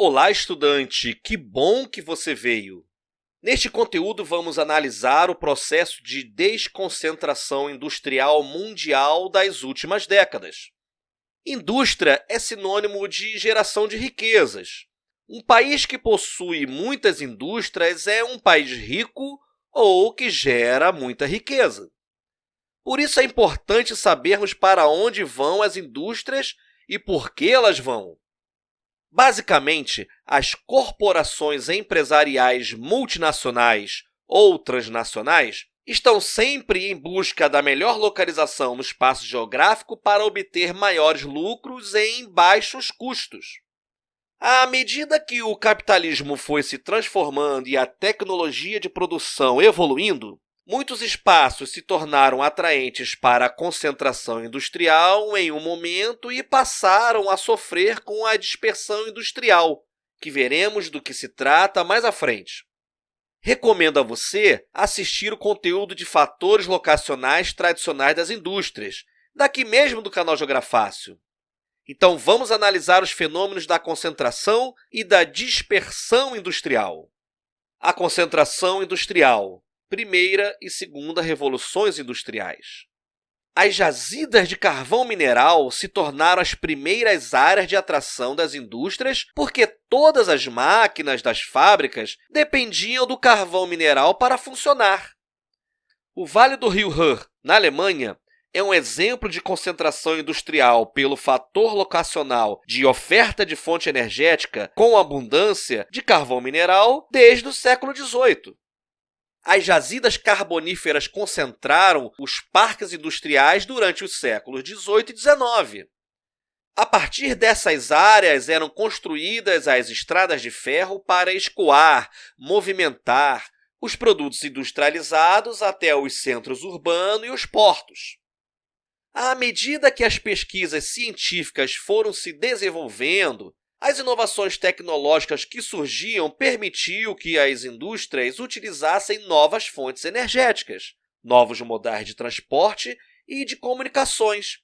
Olá, estudante! Que bom que você veio! Neste conteúdo, vamos analisar o processo de desconcentração industrial mundial das últimas décadas. Indústria é sinônimo de geração de riquezas. Um país que possui muitas indústrias é um país rico ou que gera muita riqueza. Por isso é importante sabermos para onde vão as indústrias e por que elas vão. Basicamente, as corporações empresariais multinacionais ou transnacionais estão sempre em busca da melhor localização no espaço geográfico para obter maiores lucros em baixos custos. À medida que o capitalismo foi se transformando e a tecnologia de produção evoluindo, muitos espaços se tornaram atraentes para a concentração industrial em um momento e passaram a sofrer com a dispersão industrial, que veremos do que se trata mais à frente. Recomendo a você assistir o conteúdo de fatores locacionais tradicionais das indústrias, daqui mesmo do canal Geografácil. Então vamos analisar os fenômenos da concentração e da dispersão industrial. A concentração industrial. Primeira e segunda revoluções industriais. As jazidas de carvão mineral se tornaram as primeiras áreas de atração das indústrias porque todas as máquinas das fábricas dependiam do carvão mineral para funcionar. O Vale do Rio Ruhr, na Alemanha, é um exemplo de concentração industrial pelo fator locacional de oferta de fonte energética com abundância de carvão mineral desde o século XVIII. As jazidas carboníferas concentraram os parques industriais durante os séculos XVIII e XIX. A partir dessas áreas eram construídas as estradas de ferro para escoar, movimentar os produtos industrializados até os centros urbanos e os portos. À medida que as pesquisas científicas foram se desenvolvendo, as inovações tecnológicas que surgiam permitiam que as indústrias utilizassem novas fontes energéticas, novos modais de transporte e de comunicações.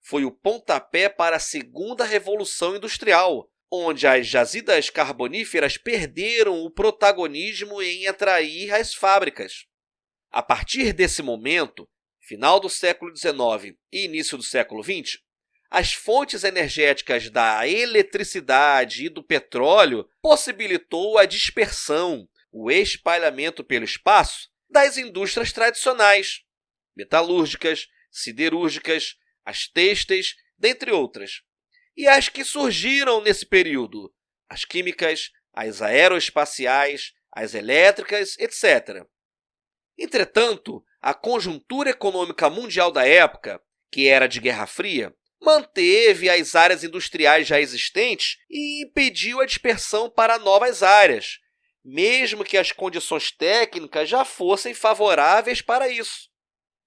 Foi o pontapé para a segunda revolução industrial, onde as jazidas carboníferas perderam o protagonismo em atrair as fábricas. A partir desse momento, final do século XIX e início do século XX, as fontes energéticas da eletricidade e do petróleo possibilitou a dispersão, o espalhamento pelo espaço das indústrias tradicionais, metalúrgicas, siderúrgicas, as têxteis, dentre outras, e as que surgiram nesse período, as químicas, as aeroespaciais, as elétricas, etc. Entretanto, a conjuntura econômica mundial da época, que era de Guerra Fria, manteve as áreas industriais já existentes e impediu a dispersão para novas áreas, mesmo que as condições técnicas já fossem favoráveis para isso.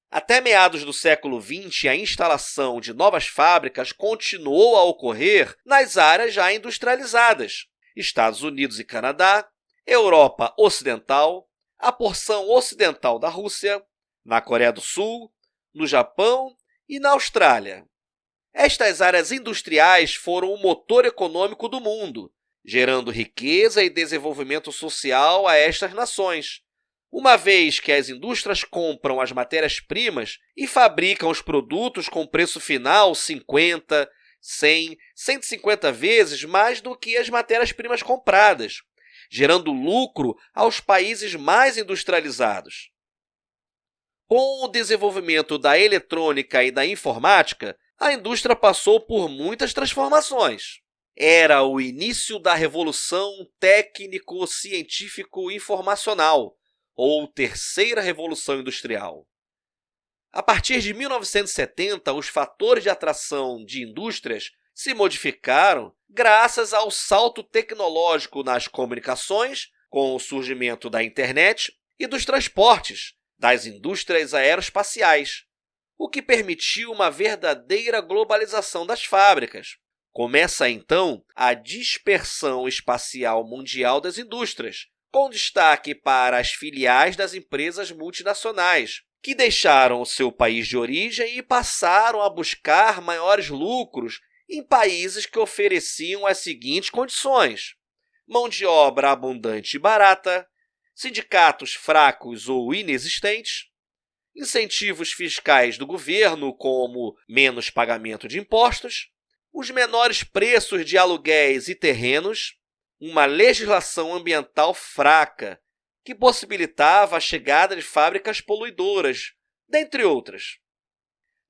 Até meados do século XX, a instalação de novas fábricas continuou a ocorrer nas áreas já industrializadas, Estados Unidos e Canadá, Europa Ocidental, a porção ocidental da Rússia, na Coreia do Sul, no Japão e na Austrália. Estas áreas industriais foram o motor econômico do mundo, gerando riqueza e desenvolvimento social a estas nações, uma vez que as indústrias compram as matérias-primas e fabricam os produtos com preço final 50, 100, 150 vezes mais do que as matérias-primas compradas, gerando lucro aos países mais industrializados. Com o desenvolvimento da eletrônica e da informática, a indústria passou por muitas transformações. Era o início da Revolução Técnico-Científico-Informacional, ou Terceira Revolução Industrial. A partir de 1970, os fatores de atração de indústrias se modificaram graças ao salto tecnológico nas comunicações, com o surgimento da internet e dos transportes, das indústrias aeroespaciais, o que permitiu uma verdadeira globalização das fábricas. Começa, então, a dispersão espacial mundial das indústrias, com destaque para as filiais das empresas multinacionais, que deixaram o seu país de origem e passaram a buscar maiores lucros em países que ofereciam as seguintes condições: mão de obra abundante e barata, sindicatos fracos ou inexistentes, incentivos fiscais do governo, como menos pagamento de impostos, os menores preços de aluguéis e terrenos, uma legislação ambiental fraca, que possibilitava a chegada de fábricas poluidoras, dentre outras.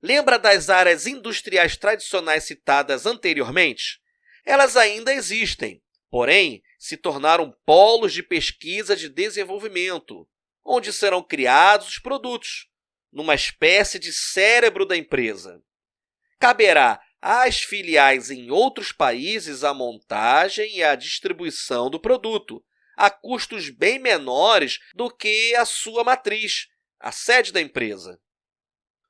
Lembra das áreas industriais tradicionais citadas anteriormente? Elas ainda existem, porém se tornaram polos de pesquisa e de desenvolvimento, onde serão criados os produtos, numa espécie de cérebro da empresa. Caberá às filiais em outros países a montagem e a distribuição do produto, a custos bem menores do que a sua matriz, a sede da empresa.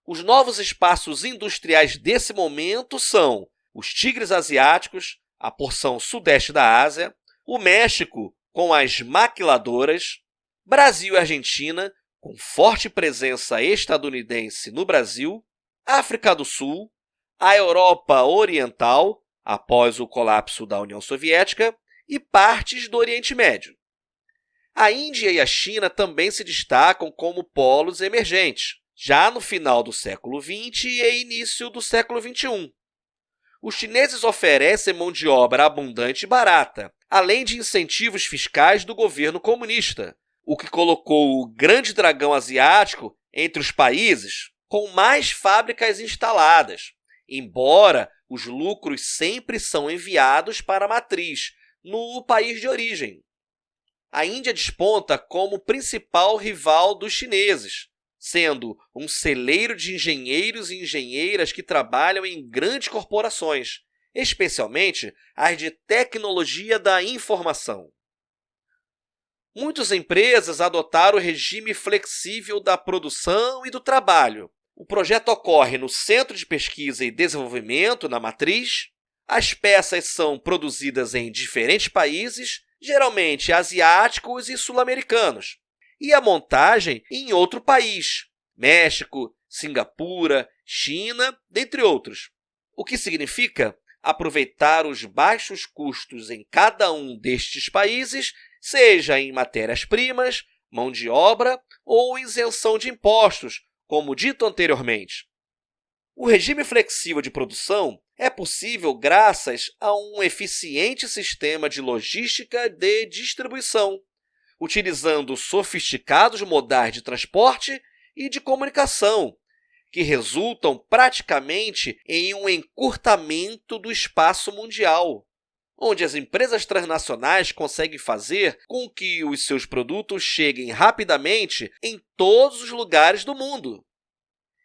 Os novos espaços industriais desse momento são os tigres asiáticos, a porção sudeste da Ásia, o México, com as maquiladoras, Brasil e Argentina, com forte presença estadunidense no Brasil, África do Sul, a Europa Oriental, após o colapso da União Soviética, e partes do Oriente Médio. A Índia e a China também se destacam como polos emergentes, já no final do século XX e início do século XXI. Os chineses oferecem mão de obra abundante e barata, além de incentivos fiscais do governo comunista, o que colocou o grande dragão asiático entre os países com mais fábricas instaladas, embora os lucros sempre são enviados para a matriz, no país de origem. A Índia desponta como principal rival dos chineses, sendo um celeiro de engenheiros e engenheiras que trabalham em grandes corporações, especialmente as de tecnologia da informação. Muitas empresas adotaram o regime flexível da produção e do trabalho. O projeto ocorre no Centro de Pesquisa e Desenvolvimento, na matriz. As peças são produzidas em diferentes países, geralmente asiáticos e sul-americanos, e a montagem em outro país, México, Singapura, China, dentre outros. O que significa aproveitar os baixos custos em cada um destes países, seja em matérias-primas, mão de obra ou isenção de impostos, como dito anteriormente. O regime flexível de produção é possível graças a um eficiente sistema de logística de distribuição, utilizando sofisticados modais de transporte e de comunicação, que resultam praticamente em um encurtamento do espaço mundial, onde as empresas transnacionais conseguem fazer com que os seus produtos cheguem rapidamente em todos os lugares do mundo.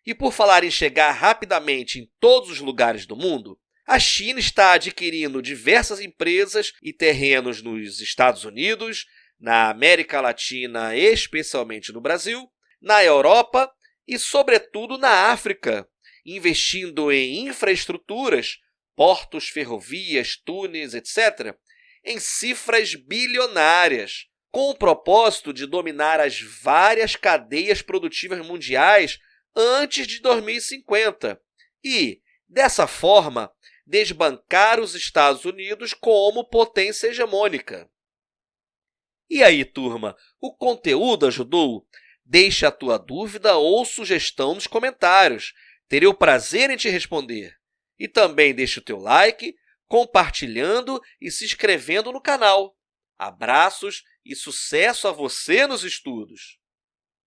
E por falar em chegar rapidamente em todos os lugares do mundo, a China está adquirindo diversas empresas e terrenos nos Estados Unidos, na América Latina, especialmente no Brasil, na Europa e, sobretudo, na África, investindo em infraestruturas, portos, ferrovias, túneis, etc., em cifras bilionárias, com o propósito de dominar as várias cadeias produtivas mundiais antes de 2050 e, dessa forma, desbancar os Estados Unidos como potência hegemônica. E aí, turma, o conteúdo ajudou? Deixe a tua dúvida ou sugestão nos comentários. Terei o prazer em te responder. E também deixe o teu like, compartilhando e se inscrevendo no canal. Abraços e sucesso a você nos estudos!